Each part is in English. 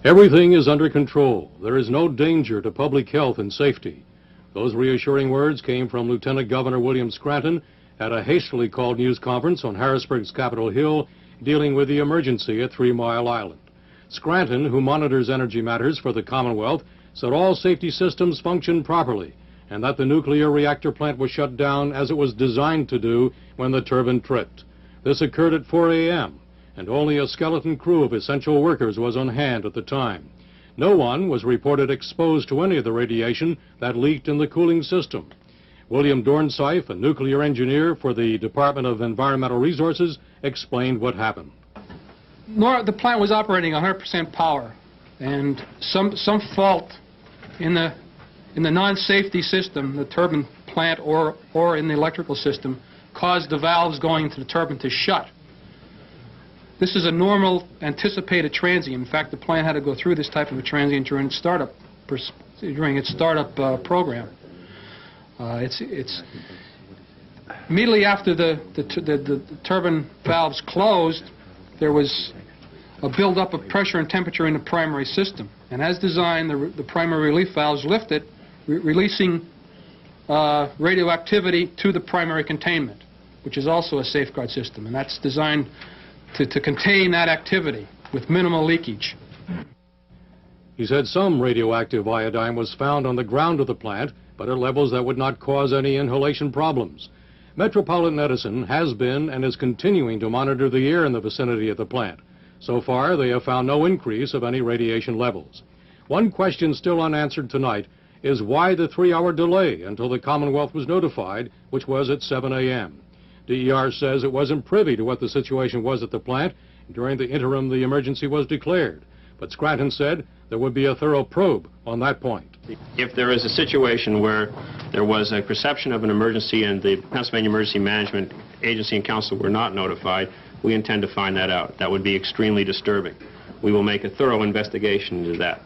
Everything is under control. There is no danger to public health and safety. Those reassuring words came from Lieutenant Governor William Scranton at a hastily called news conference on Harrisburg's Capitol Hill dealing with the emergency at 3 Mile Island. Scranton, who monitors energy matters for the Commonwealth, said all safety systems functioned properly and that the nuclear reactor plant was shut down as it was designed to do when the turbine tripped. This occurred at 4 a.m., and only a skeleton crew of essential workers was on hand at the time. No one was reported exposed to any of the radiation that leaked in the cooling system. William Dornsife, a nuclear engineer for the Department of Environmental Resources, explained what happened. The plant was operating 100% power, and some fault in the non-safety system, the turbine plant or in the electrical system, caused the valves going to the turbine to shut. This is a normal anticipated transient. In fact, the plant had to go through this type of a transient during its startup program. It's immediately after the turbine valves closed, there was a buildup of pressure and temperature in the primary system. And as designed, the primary relief valves lifted, releasing radioactivity to the primary containment, which is also a safeguard system, and that's designed to contain that activity with minimal leakage. He said some radioactive iodine was found on the ground of the plant, but at levels that would not cause any inhalation problems. Metropolitan Edison has been and is continuing to monitor the air in the vicinity of the plant. So far, they have found no increase of any radiation levels. One question still unanswered tonight is why the 3-hour delay until the Commonwealth was notified, which was at 7 a.m. DER says it wasn't privy to what the situation was at the plant. During the interim, the emergency was declared. But Scranton said there would be a thorough probe on that point. If there is a situation where there was a perception of an emergency and the Pennsylvania Emergency Management Agency and Council were not notified, we intend to find that out. That would be extremely disturbing. We will make a thorough investigation into that.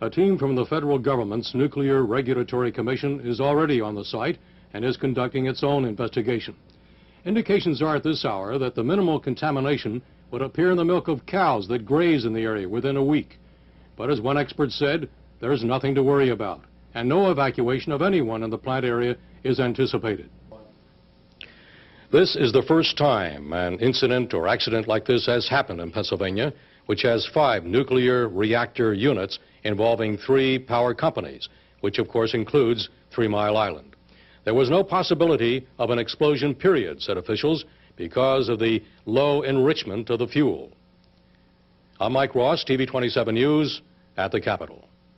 A team from the federal government's Nuclear Regulatory Commission is already on the site and is conducting its own investigation. Indications are at this hour that the minimal contamination would appear in the milk of cows that graze in the area within a week. But as one expert said, there's nothing to worry about, and no evacuation of anyone in the plant area is anticipated. This is the first time an incident or accident like this has happened in Pennsylvania, which has 5 nuclear reactor units involving 3 power companies, which of course includes 3 Mile Island. There was no possibility of an explosion, period, said officials, because of the low enrichment of the fuel. I'm Mike Ross, TV 27 News, at the Capitol.